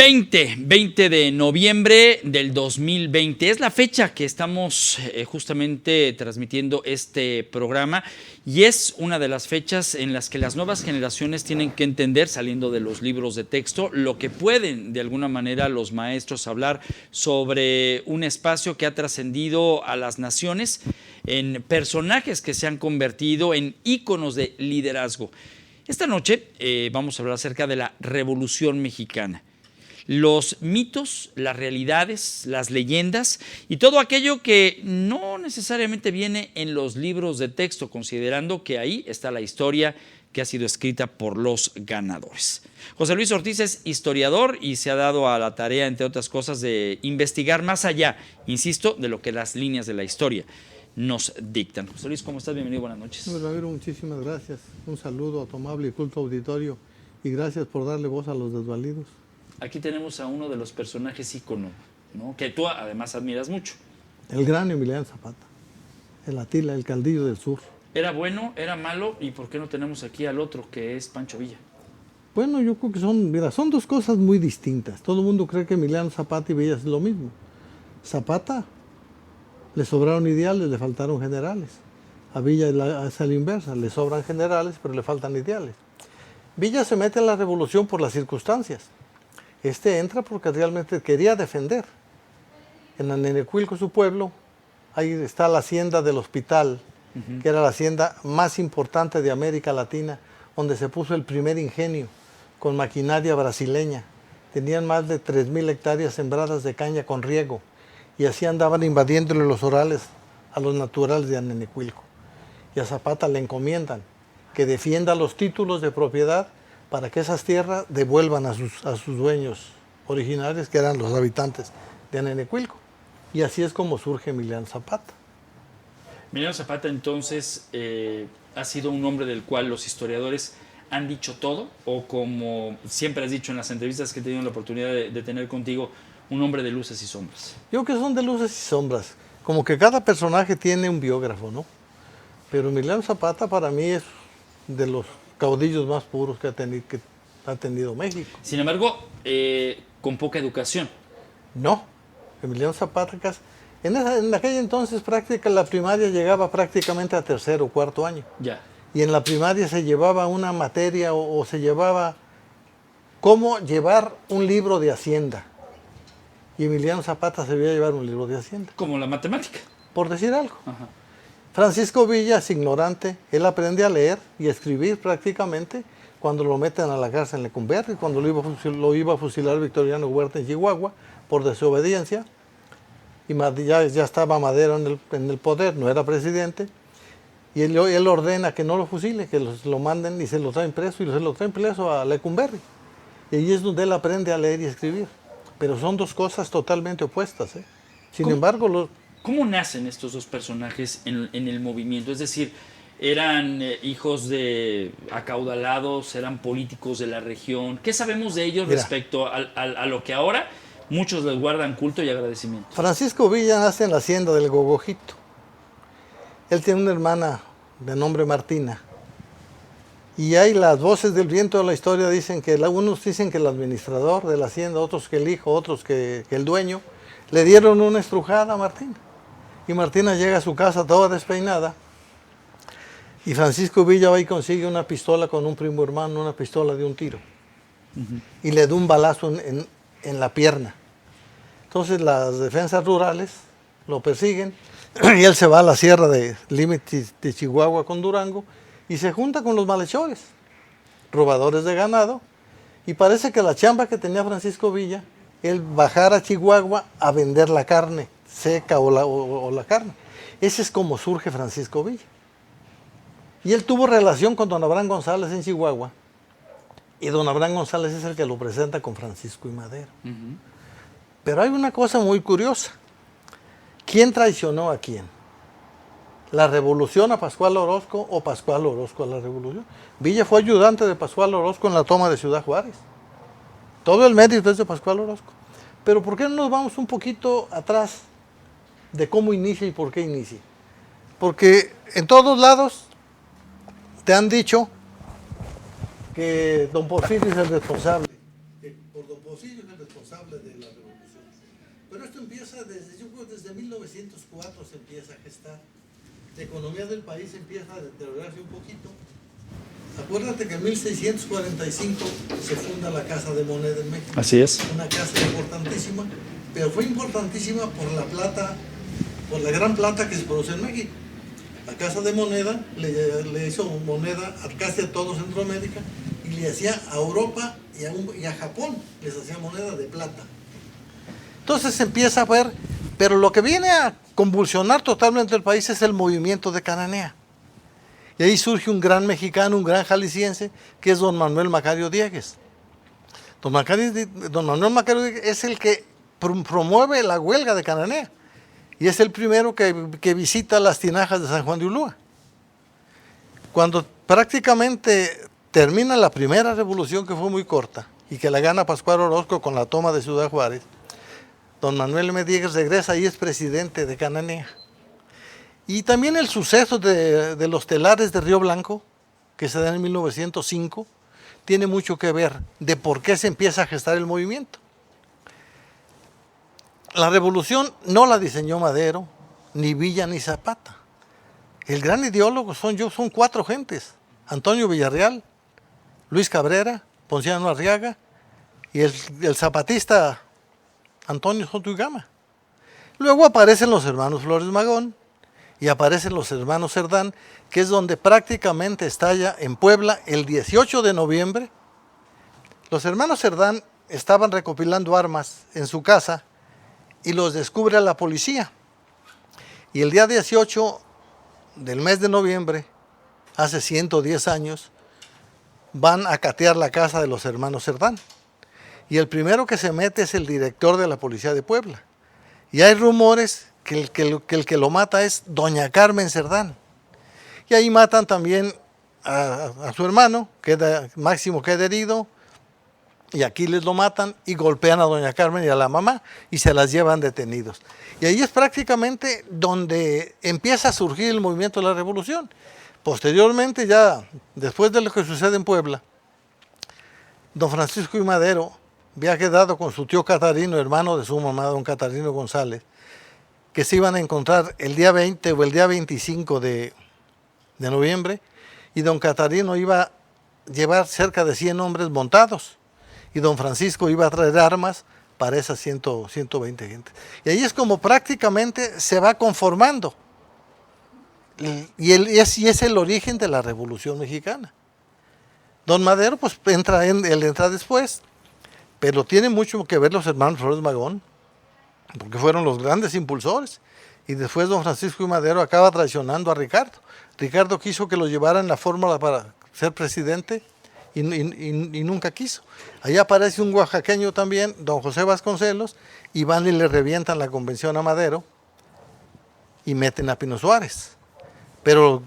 20 de noviembre del 2020. Es la fecha que estamos justamente transmitiendo este programa y es una de las fechas en las que las nuevas generaciones tienen que entender, saliendo de los libros de texto, lo que pueden de alguna manera los maestros hablar sobre un espacio que ha trascendido a las naciones en personajes que se han convertido en íconos de liderazgo. Esta noche vamos a hablar acerca de la Revolución Mexicana. Los mitos, las realidades, las leyendas y todo aquello que no necesariamente viene en los libros de texto, considerando que ahí está la historia que ha sido escrita por los ganadores. José Luis Ortiz es historiador y se ha dado a la tarea, entre otras cosas, de investigar más allá, insisto, de lo que las líneas de la historia nos dictan. José Luis, ¿cómo estás? Bienvenido, buenas noches. Ramiro, muchísimas gracias. Un saludo a tu amable y culto auditorio y gracias por darle voz a los desvalidos. Aquí tenemos a uno de los personajes ícono, ¿no? Que tú además admiras mucho. El gran Emiliano Zapata, el Atila, el caudillo del sur. ¿Era bueno, era malo? ¿Y por qué no tenemos aquí al otro, que es Pancho Villa? Bueno, yo creo que son dos cosas muy distintas. Todo el mundo cree que Emiliano Zapata y Villa es lo mismo. Zapata, le sobraron ideales, le faltaron generales. A Villa es a la inversa, le sobran generales, pero le faltan ideales. Villa se mete en la revolución por las circunstancias. Entra porque realmente quería defender. En Anenecuilco, su pueblo, ahí está la hacienda del hospital, que era la hacienda más importante de América Latina, donde se puso el primer ingenio con maquinaria brasileña. Tenían más de 3,000 hectáreas sembradas de caña con riego y así andaban invadiéndole los orales a los naturales de Anenecuilco. Y a Zapata le encomiendan que defienda los títulos de propiedad para que esas tierras devuelvan a sus dueños originarios, que eran los habitantes de Anenecuilco. Y así es como surge Emiliano Zapata. Emiliano Zapata, entonces, ha sido un hombre del cual los historiadores han dicho todo, o como siempre has dicho en las entrevistas que he tenido la oportunidad de tener contigo, un hombre de luces y sombras. Yo creo que son de luces y sombras, como que cada personaje tiene un biógrafo, ¿no? Pero Emiliano Zapata para mí es de los caudillos más puros que ha tenido México. Sin embargo, con poca educación. No, Emiliano Zapata, en aquel entonces la primaria llegaba prácticamente a tercer o cuarto año. Ya. Y en la primaria se llevaba una materia o se llevaba cómo llevar un libro de Hacienda. Y Emiliano Zapata se debía llevar un libro de Hacienda. Como la matemática. Por decir algo. Ajá. Francisco Villa es ignorante, él aprende a leer y a escribir prácticamente cuando lo meten a la cárcel en Lecumberri, cuando lo iba a fusilar Victoriano Huerta en Chihuahua por desobediencia, y ya estaba Madero en el poder, no era presidente, y él ordena que no lo fusile, que lo manden y se lo traen preso, y se lo traen preso a Lecumberri. Y ahí es donde él aprende a leer y escribir. Pero son dos cosas totalmente opuestas, ¿eh? Sin embargo, ¿Cómo nacen estos dos personajes en el movimiento? Es decir, ¿eran hijos de acaudalados? ¿Eran políticos de la región? ¿Qué sabemos de ellos respecto a lo que ahora muchos les guardan culto y agradecimiento? Francisco Villa nace en la hacienda del Gogojito. Él tiene una hermana de nombre Martina. Y hay las voces del viento de la historia, dicen que unos dicen que el administrador de la hacienda, otros que el hijo, otros que el dueño, le dieron una estrujada a Martina. Y Martina llega a su casa toda despeinada. Y Francisco Villa va y consigue una pistola con un primo hermano, una pistola de un tiro. Y le da un balazo en la pierna. Entonces las defensas rurales lo persiguen y él se va a la sierra de límites de Chihuahua con Durango y se junta con los malhechores, robadores de ganado. Y parece que la chamba que tenía Francisco Villa, él bajar a Chihuahua a vender la carne seca o la carne. Ese es como surge Francisco Villa. Y él tuvo relación con don Abraham González en Chihuahua. Y don Abraham González es el que lo presenta con Francisco y Madero. Pero hay una cosa muy curiosa. ¿Quién traicionó a quién? ¿La revolución a Pascual Orozco o Pascual Orozco a la revolución? Villa fue ayudante de Pascual Orozco en la toma de Ciudad Juárez. Todo el mérito es de Pascual Orozco. Pero ¿por qué no nos vamos un poquito atrás de cómo inicia y por qué inicia? Porque en todos lados te han dicho que don Porfirio es el responsable. Por don Porfirio es el responsable. responsable de la revolución. Pero esto empieza yo creo desde 1904 se empieza a gestar. La economía del país empieza a deteriorarse un poquito. Acuérdate que en 1645 se funda la Casa de Moneda en México. Así es. Una casa importantísima, pero fue importantísima por la plata, por la gran plata que se produce en México. La Casa de Moneda le hizo moneda a casi a todo Centroamérica y le hacía a Europa y a Japón, les hacía moneda de plata. Entonces se empieza a ver, pero lo que viene a convulsionar totalmente el país es el movimiento de Cananea. Y ahí surge un gran mexicano, un gran jalisciense, que es don Manuel Macario Diegues. Don Manuel Macario Diegues es el que promueve la huelga de Cananea. Y es el primero que visita las tinajas de San Juan de Ulúa. Cuando prácticamente termina la primera revolución, que fue muy corta, y que la gana Pascual Orozco con la toma de Ciudad Juárez, don Manuel M. Diegues regresa y es presidente de Cananea. Y también el suceso de los telares de Río Blanco, que se da en 1905, tiene mucho que ver de por qué se empieza a gestar el movimiento. La revolución no la diseñó Madero, ni Villa, ni Zapata. El gran ideólogo son cuatro gentes: Antonio Villarreal, Luis Cabrera, Ponciano Arriaga y el zapatista Antonio Soto y Gama. Luego aparecen los hermanos Flores Magón y aparecen los hermanos Cerdán, que es donde prácticamente estalla en Puebla el 18 de noviembre. Los hermanos Cerdán estaban recopilando armas en su casa y los descubre la policía. Y el día 18 del mes de noviembre, hace 110 años, van a catear la casa de los hermanos Cerdán. Y el primero que se mete es el director de la policía de Puebla. Y hay rumores que el que lo mata es doña Carmen Cerdán. Y ahí matan también a su hermano, Máximo queda herido, y Aquiles lo matan y golpean a doña Carmen y a la mamá y se las llevan detenidos. Y ahí es prácticamente donde empieza a surgir el movimiento de la revolución. Posteriormente, ya después de lo que sucede en Puebla, don Francisco I. Madero había quedado con su tío Catarino, hermano de su mamá, don Catarino González, que se iban a encontrar el día 20 o el día 25 de noviembre, y don Catarino iba a llevar cerca de 100 hombres montados, y don Francisco iba a traer armas para esas 120 gentes. Y ahí es como prácticamente se va conformando, y es el origen de la Revolución Mexicana. Don Madero, pues él entra después, pero tiene mucho que ver los hermanos Flores Magón, porque fueron los grandes impulsores. Y después don Francisco I. Madero acaba traicionando a Ricardo. Ricardo quiso que lo llevaran la fórmula para ser presidente y nunca quiso. Ahí aparece un oaxaqueño también, don José Vasconcelos, y van y le revientan la convención a Madero y meten a Pino Suárez. Pero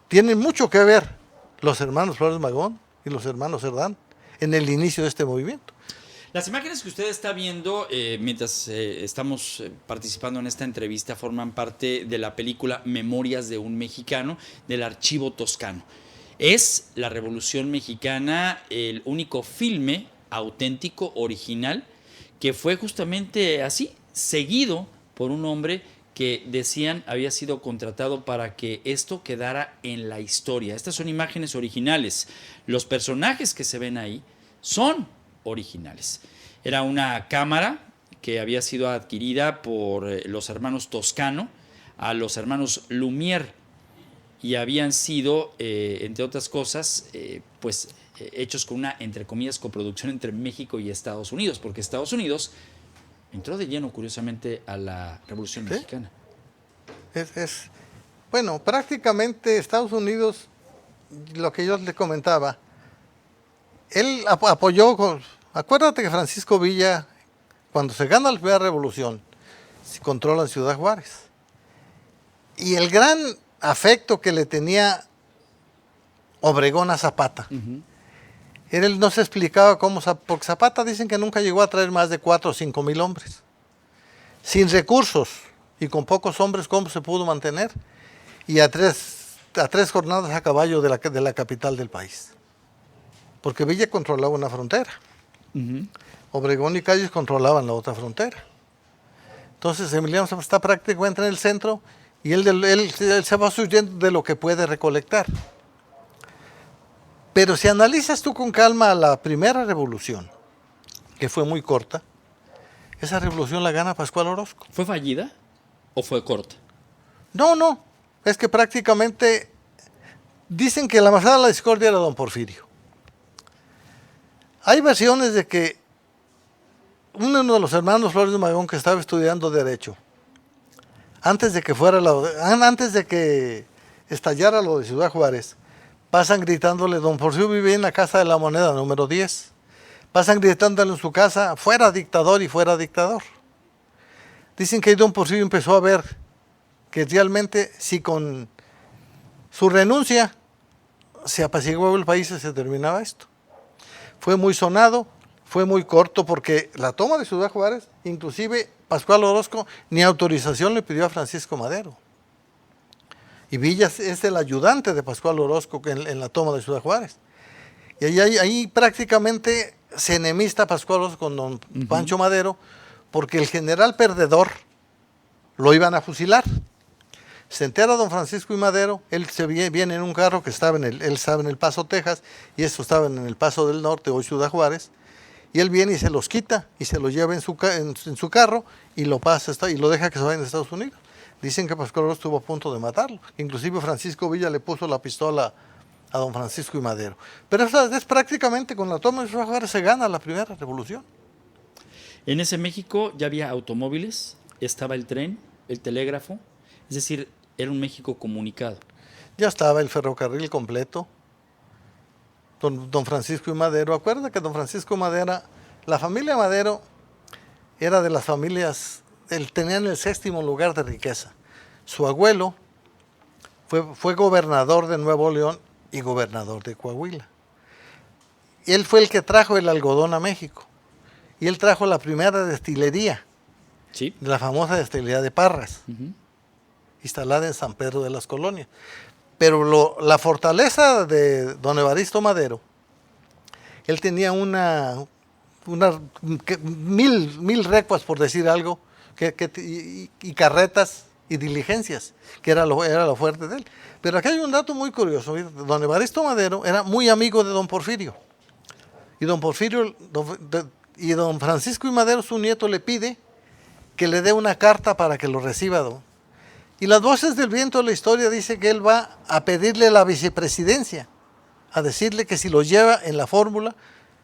tienen mucho que ver los hermanos Flores Magón y los hermanos Cerdán en el inicio de este movimiento. Las imágenes que usted está viendo mientras estamos participando en esta entrevista forman parte de la película Memorias de un Mexicano, del Archivo Toscano. Es la Revolución Mexicana el único filme auténtico, original, que fue justamente así, seguido por un hombre que decían había sido contratado para que esto quedara en la historia. Estas son imágenes originales. Los personajes que se ven ahí son originales. Era una cámara que había sido adquirida por los hermanos Toscano a los hermanos Lumière y habían sido, entre otras cosas, hechos con una, entre comillas, coproducción entre México y Estados Unidos, porque Estados Unidos entró de lleno, curiosamente, a la Revolución Mexicana. Bueno, prácticamente Estados Unidos, lo que yo le comentaba, él apoyó, acuérdate que Francisco Villa, cuando se gana la primera revolución, se controla en Ciudad Juárez. Y el gran afecto que le tenía Obregón a Zapata, él no se explicaba cómo, porque Zapata dicen que nunca llegó a traer más de 4 o 5 mil hombres. Sin recursos y con pocos hombres, ¿cómo se pudo mantener? Y a tres jornadas a caballo de la capital del país. Porque Villa controlaba una frontera. Obregón y Calles controlaban la otra frontera. Entonces Emiliano está prácticamente en el centro y él se va subiendo de lo que puede recolectar. Pero si analizas tú con calma la primera revolución, que fue muy corta, esa revolución la gana Pascual Orozco. ¿Fue fallida o fue corta? No, es que prácticamente dicen que la masada de la discordia era don Porfirio. Hay versiones de que uno de los hermanos Flores de Magón que estaba estudiando Derecho, antes de que estallara lo de Ciudad Juárez, pasan gritándole, don Porfirio vivía en la Casa de la Moneda número 10, pasan gritándole en su casa, fuera dictador y fuera dictador. Dicen que don Porfirio empezó a ver que realmente si con su renuncia se apaciguaba el país y se terminaba esto. Fue muy sonado, fue muy corto porque la toma de Ciudad Juárez, inclusive Pascual Orozco ni autorización le pidió a Francisco Madero. Y Villa es el ayudante de Pascual Orozco en la toma de Ciudad Juárez. Y ahí prácticamente se enemista Pascual Orozco con don Pancho Madero porque el general perdedor lo iban a fusilar. Se entera don Francisco y Madero, él se viene en un carro que estaba él estaba en El Paso, Texas, y estos estaban en El Paso del Norte, hoy Ciudad Juárez, y él viene y se los quita y se los lleva en su carro y lo pasa y lo deja que se vaya a Estados Unidos. Dicen que Pascual Orozco estuvo a punto de matarlo, inclusive Francisco Villa le puso la pistola a don Francisco y Madero. Pero eso es prácticamente con la toma de Ciudad Juárez se gana la primera revolución. En ese México ya había automóviles, estaba el tren, el telégrafo, es decir, era un México comunicado. Ya estaba el ferrocarril completo. Don Francisco y Madero, acuérdate que don Francisco Madero, la familia Madero era de las familias, tenían el 6º lugar de riqueza. Su abuelo fue gobernador de Nuevo León y gobernador de Coahuila. Él fue el que trajo el algodón a México. Y él trajo la primera destilería, ¿Sí? la famosa destilería de Parras, instalada en San Pedro de las Colonias. Pero la fortaleza de don Evaristo Madero, él tenía mil recuas, por decir algo, y carretas y diligencias, que era lo fuerte de él. Pero aquí hay un dato muy curioso. Don Evaristo Madero era muy amigo de don Porfirio. Y don Francisco y Madero, su nieto, le pide que le dé una carta para que lo reciba. Y las voces del viento de la historia dice que él va a pedirle la vicepresidencia, a decirle que si lo lleva en la fórmula,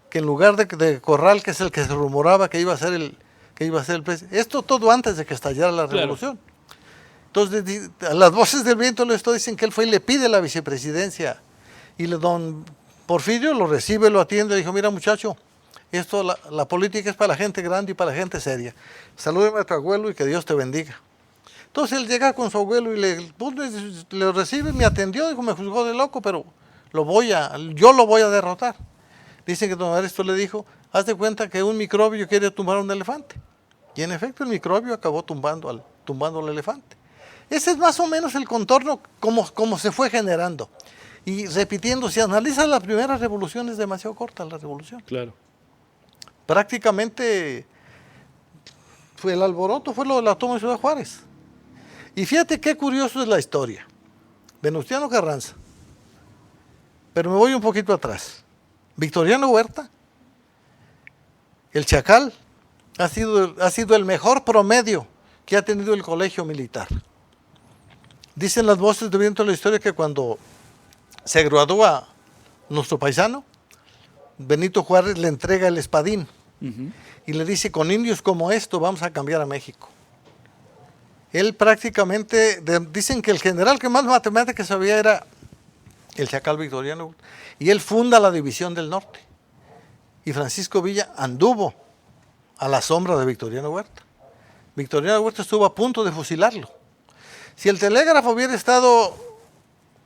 que en lugar de Corral, que es el que se rumoraba que iba a ser el presidente. Esto todo antes de que estallara la revolución. Entonces, las voces del viento de la historia dicen que él fue y le pide la vicepresidencia. Y don Porfirio lo recibe, lo atiende y dijo, mira muchacho, la política es para la gente grande y para la gente seria. Salúdeme a tu abuelo y que Dios te bendiga. Entonces él llega con su abuelo y le recibe, me atendió, dijo, me juzgó de loco, pero yo lo voy a derrotar. Dicen que don Evaristo le dijo, haz de cuenta que un microbio quiere tumbar a un elefante. Y en efecto el microbio acabó tumbando al elefante. Ese es más o menos el contorno como se fue generando. Y repitiendo, si analizas la primera revolución, es demasiado corta la revolución. Claro. Prácticamente fue el alboroto, fue lo de la toma de Ciudad Juárez. Y fíjate qué curioso es la historia. Venustiano Carranza. Pero me voy un poquito atrás. Victoriano Huerta, el Chacal, ha sido el mejor promedio que ha tenido el colegio militar. Dicen las voces de viento de la historia que cuando se gradúa nuestro paisano, Benito Juárez le entrega el espadín y le dice, con indios como esto vamos a cambiar a México. Él prácticamente, dicen que el general que más matemáticas sabía era el Chacal Victoriano, y él funda la División del Norte. Y Francisco Villa anduvo a la sombra de Victoriano Huerta. Victoriano Huerta estuvo a punto de fusilarlo. Si el telégrafo hubiera estado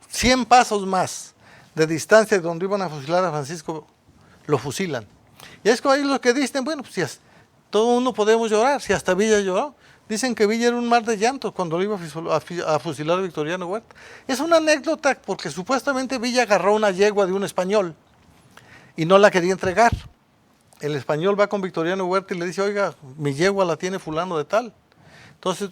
100 pasos más de distancia de donde iban a fusilar a Francisco, lo fusilan. Y es que ahí los que dicen, bueno, pues si todo mundo podemos llorar, si hasta Villa lloró. Dicen que Villa era un mar de llantos cuando lo iba a fusilar a Victoriano Huerta. Es una anécdota porque supuestamente Villa agarró una yegua de un español y no la quería entregar. el español va con Victoriano Huerta y le dice, oiga, mi yegua la tiene fulano de tal. Entonces,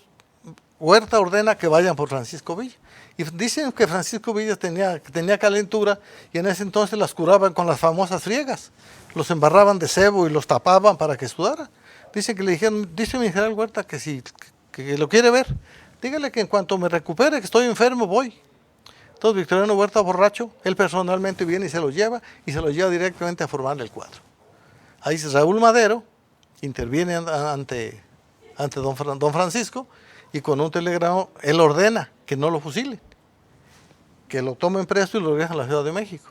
Huerta ordena que vayan por Francisco Villa. Y dicen que Francisco Villa tenía calentura y en ese entonces las curaban con las famosas friegas. Los embarraban de sebo y los tapaban para que sudara. Dicen que le dijeron, dice mi general Huerta que si que lo quiere ver, dígale que en cuanto me recupere, que estoy enfermo, voy. Entonces Victoriano Huerta, borracho, él personalmente viene y se los lleva directamente a formar el cuadro. Ahí Raúl Madero interviene ante don Francisco y con un telegrama él ordena que no lo fusilen, que lo tomen preso y lo dejan a la Ciudad de México.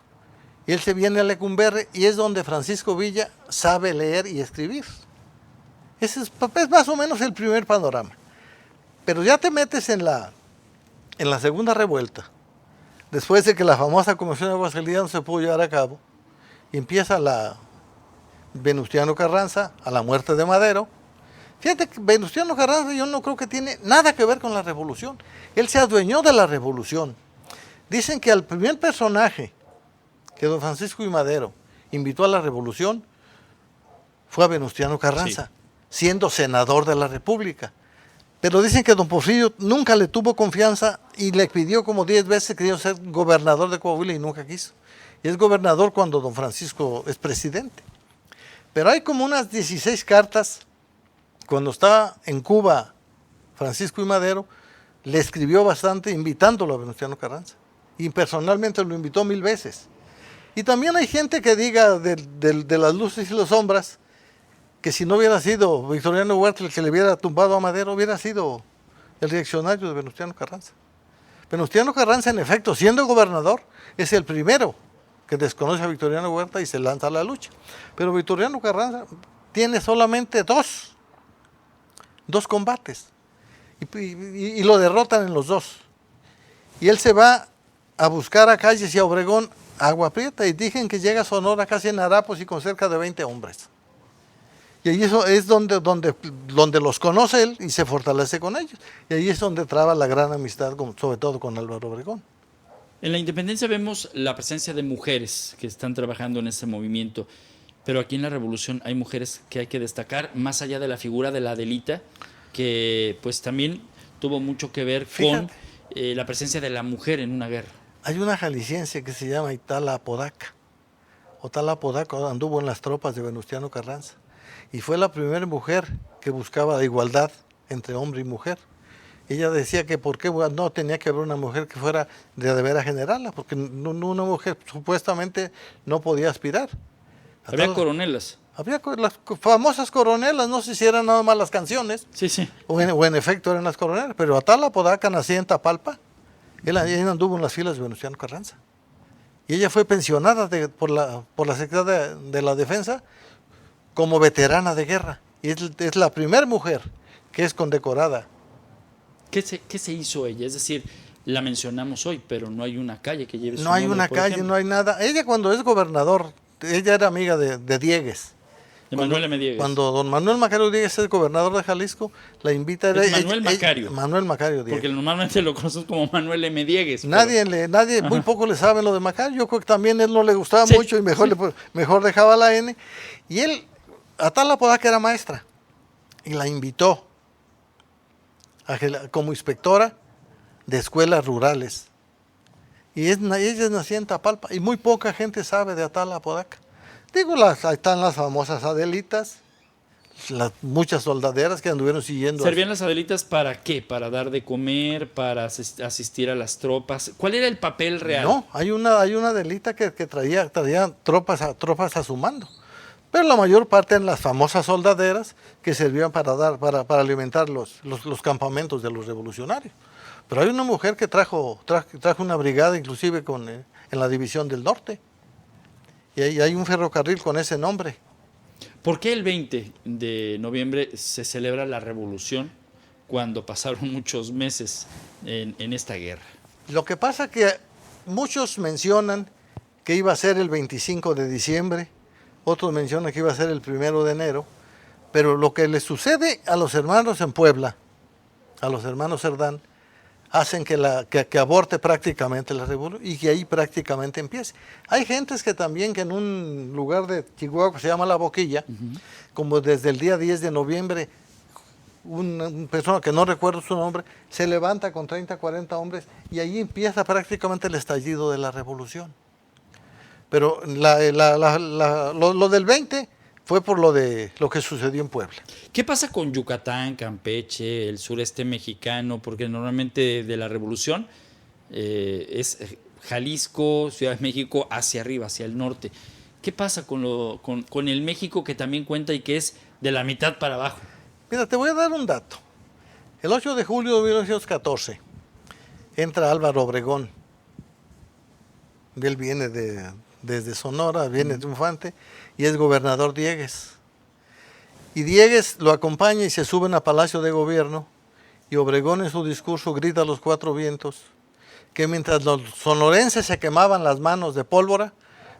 Y él se viene a Lecumberri y es donde Francisco Villa sabe leer y escribir. Ese es más o menos el primer panorama. Pero ya te metes en la segunda revuelta, después de que la famosa Convención de Aguascalientes no se pudo llevar a cabo, y empieza la Venustiano Carranza, a la muerte de Madero. Fíjate que Venustiano Carranza yo no creo que tiene nada que ver con la revolución. Él se adueñó de la revolución. Dicen que al primer personaje que don Francisco I. Madero invitó a la revolución fue a Venustiano Carranza, siendo senador de la República. Pero dicen que don Porfirio nunca le tuvo confianza y le pidió como 10 veces que quería ser gobernador de Coahuila y nunca quiso. Y es gobernador cuando don Francisco es presidente. Pero hay como unas 16 cartas, cuando estaba en Cuba Francisco I. Madero, le escribió bastante invitándolo a Venustiano Carranza. Y personalmente lo invitó 1000 veces. Y también hay gente que diga de las luces y las sombras, que si no hubiera sido Victoriano Huerta el que le hubiera tumbado a Madero, hubiera sido el reaccionario de Venustiano Carranza. Venustiano Carranza, en efecto, siendo gobernador, es el primero que desconoce a Victoriano Huerta y se lanza a la lucha. Pero Victoriano Carranza tiene solamente dos combates y lo derrotan en los dos. Y él se va a buscar a Calles y a Obregón agua prieta y dicen que llega a Sonora casi en harapos y con cerca de 20 hombres. Y ahí eso es donde los conoce él y se fortalece con ellos. Y ahí es donde traba la gran amistad, sobre todo con Álvaro Obregón. En la independencia vemos la presencia de mujeres que están trabajando en ese movimiento, pero aquí en la revolución hay mujeres que hay que destacar, más allá de la figura de la Adelita, que pues también tuvo mucho que ver con la presencia de la mujer en una guerra. Hay una jalisciense que se llama Itala Apodaca. Itala Apodaca anduvo en las tropas de Venustiano Carranza. Y fue la primera mujer que buscaba la igualdad entre hombre y mujer. Ella decía que por qué no tenía que haber una mujer que fuera de veras generala, porque una mujer supuestamente no podía aspirar. Había coronelas. Había las famosas coronelas, no sé si eran nada más las canciones, sí. o en efecto eran las coronelas, pero Atala Apodaca nacía en Tapalpa, ella anduvo en las filas de Venustiano Carranza. Y ella fue pensionada por la Secretaría de la Defensa como veterana de guerra. Y es la primera mujer que es condecorada. ¿Qué se hizo ella? Es decir, la mencionamos hoy, pero no hay una calle que lleve su nombre. No hay nombre, una calle, ejemplo. no hay nada. Ella cuando es gobernador, ella era amiga de Diegues. De Manuel M. Diegues. Cuando don Manuel Macario Diegues es gobernador de Jalisco, la invita a Manuel Macario. Manuel Macario Diegues. Porque normalmente lo conocemos como Manuel M. Diegues. Nadie, muy poco le sabe lo de Macario. Yo creo que también él no le gustaba mucho y mejor dejaba la N. Y él, Atala Apodaca era maestra y la invitó como inspectora de escuelas rurales. Y ella nacía en Tapalpa y muy poca gente sabe de Atala Apodaca. Digo, ahí están las famosas Adelitas, muchas soldaderas que anduvieron siguiendo. ¿Servían las Adelitas para qué? ¿Para dar de comer? ¿Para asistir a las tropas? ¿Cuál era el papel real? No, hay una Adelita que traía tropas a su mando. Pero la mayor parte eran las famosas soldaderas que servían para alimentar los campamentos de los revolucionarios. Pero hay una mujer que trajo una brigada inclusive en la División del Norte. Y hay un ferrocarril con ese nombre. ¿Por qué el 20 de noviembre se celebra la revolución cuando pasaron muchos meses en esta guerra? Lo que pasa que muchos mencionan que iba a ser el 25 de diciembre, otros mencionan que iba a ser el 1 de enero, pero lo que les sucede a los hermanos en Puebla, a los hermanos Cerdán, hacen que aborte prácticamente la revolución y que ahí prácticamente empiece. Hay gentes que también que en un lugar de Chihuahua que se llama La Boquilla, como desde el día 10 de noviembre, una persona que no recuerdo su nombre, se levanta con 30, 40 hombres y ahí empieza prácticamente el estallido de la revolución. Pero lo del 20 fue por lo que sucedió en Puebla. ¿Qué pasa con Yucatán, Campeche, el sureste mexicano? Porque normalmente de la revolución es Jalisco, Ciudad de México, hacia arriba, hacia el norte. ¿Qué pasa con el México que también cuenta y que es de la mitad para abajo? Mira, te voy a dar un dato. El 8 de julio de 1914 entra Álvaro Obregón. Él viene desde Sonora, viene triunfante, y es gobernador Diegues. Y Diegues lo acompaña y se suben a Palacio de Gobierno, y Obregón en su discurso grita a los cuatro vientos que mientras los sonorenses se quemaban las manos de pólvora,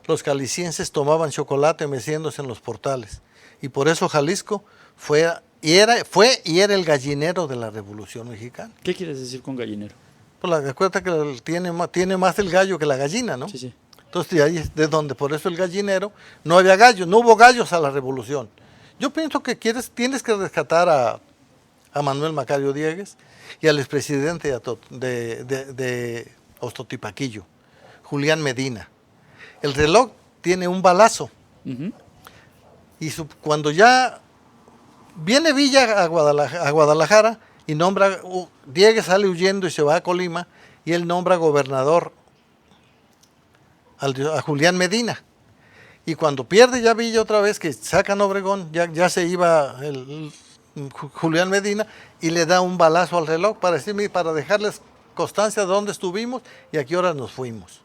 los jaliscienses tomaban chocolate meciéndose en los portales. Y por eso Jalisco fue y era el gallinero de la Revolución Mexicana. ¿Qué quieres decir con gallinero? Pues la cuenta que tiene más el gallo que la gallina, ¿no? Sí, sí. Entonces de ahí es de donde, por eso el gallinero, no había gallos, no hubo gallos a la revolución. Yo pienso que tienes que rescatar a Manuel Macario Diegues y al expresidente de Ostotipaquillo, Julián Medina. El reloj tiene un balazo. Y cuando ya viene Villa a Guadalajara y nombra, Diegues sale huyendo y se va a Colima y él nombra gobernador a Julián Medina. Y cuando pierde ya Villa otra vez, que sacan Obregón, ya se iba Julián Medina y le da un balazo al reloj para dejarles constancia de dónde estuvimos y a qué horas nos fuimos.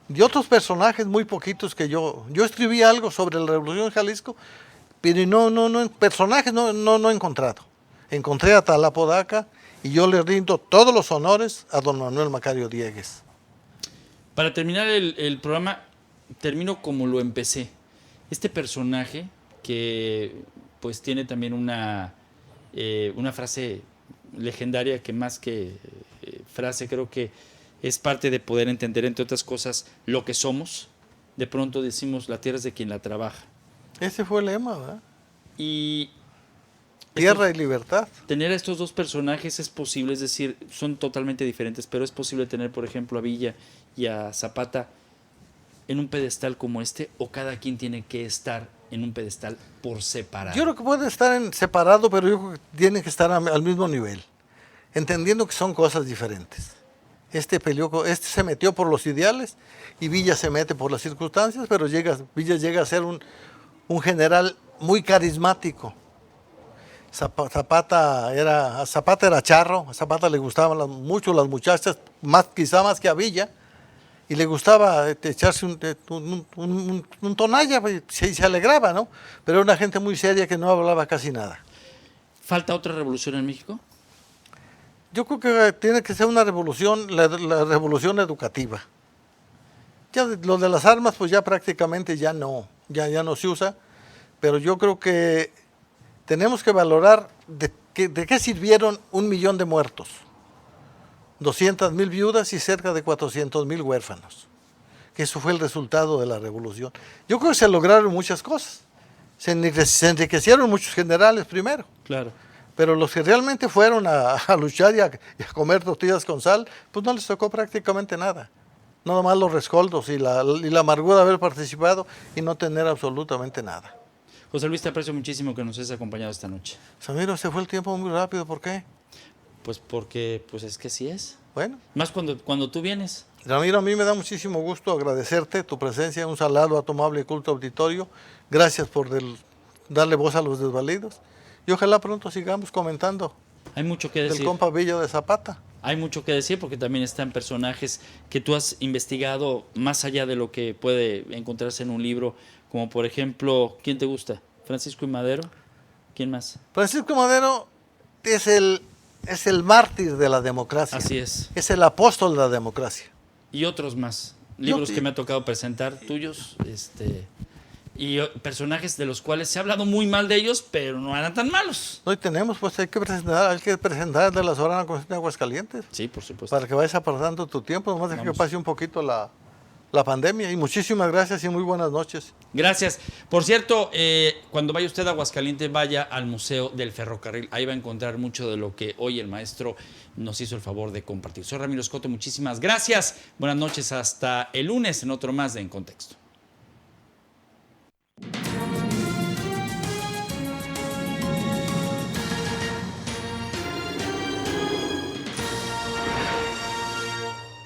Y otros personajes muy poquitos que yo escribí algo sobre la Revolución de Jalisco, pero personajes no he encontrado. Encontré a Talapodaca y yo le rindo todos los honores a don Manuel Macario Diegues. Para terminar el programa, termino como lo empecé. Este personaje que pues tiene también una frase legendaria que más que frase creo que es parte de poder entender, entre otras cosas, lo que somos. De pronto decimos, la tierra es de quien la trabaja. Ese fue el lema, ¿verdad? Y tierra y libertad. Tener a estos dos personajes es posible, es decir, son totalmente diferentes, pero es posible tener, por ejemplo, a Villa y a Zapata en un pedestal como este, o cada quien tiene que estar en un pedestal por separado. Yo creo que puede estar separado, pero yo creo que tiene que estar al mismo nivel, entendiendo que son cosas diferentes. Este se metió por los ideales y Villa se mete por las circunstancias, pero Villa llega a ser un general muy carismático. Zapata era charro, a Zapata le gustaban mucho las muchachas, quizá más que a Villa, y le gustaba echarse un tonalla y se alegraba, ¿no? Pero era una gente muy seria que no hablaba casi nada. ¿Falta otra revolución en México? Yo creo que tiene que ser una revolución, la revolución educativa. Ya lo de las armas, pues ya prácticamente ya no se usa, pero yo creo que tenemos que valorar de qué sirvieron 1 millón de muertos, 200,000 viudas y cerca de 400,000 huérfanos. Que eso fue el resultado de la revolución. Yo creo que se lograron muchas cosas. Se enriquecieron muchos generales primero. Claro. Pero los que realmente fueron a luchar y a comer tortillas con sal, pues no les tocó prácticamente nada. Nada más los rescoldos y la amargura de haber participado y no tener absolutamente nada. José Luis, te aprecio muchísimo que nos hayas acompañado esta noche. Samiro, se fue el tiempo muy rápido, ¿por qué? Pues porque es que sí es. Bueno. Más cuando tú vienes. Ramiro, a mí me da muchísimo gusto agradecerte tu presencia, un saludo a tu amable y culto auditorio. Gracias por darle voz a los desvalidos. Y ojalá pronto sigamos comentando. Hay mucho que decir. Del compa Villa de Zapata. Hay mucho que decir porque también están personajes que tú has investigado más allá de lo que puede encontrarse en un libro, como por ejemplo, ¿quién te gusta? ¿Francisco I. Madero? ¿Quién más? Francisco I. Madero es el mártir de la democracia. Así es. Es el apóstol de la democracia. Y otros más. Libros que me ha tocado presentar, tuyos, y personajes de los cuales se ha hablado muy mal de ellos, pero no eran tan malos. Hoy tenemos, pues hay que presentar de la Soberana Constitución de Aguascalientes. Sí, por supuesto. Para que vayas apartando tu tiempo, nomás deja que pase un poquito la pandemia. Y muchísimas gracias y muy buenas noches. Gracias. Por cierto, cuando vaya usted a Aguascalientes, vaya al Museo del Ferrocarril. Ahí va a encontrar mucho de lo que hoy el maestro nos hizo el favor de compartir. Soy Ramiro Escoto, muchísimas gracias. Buenas noches, hasta el lunes en otro más de En Contexto.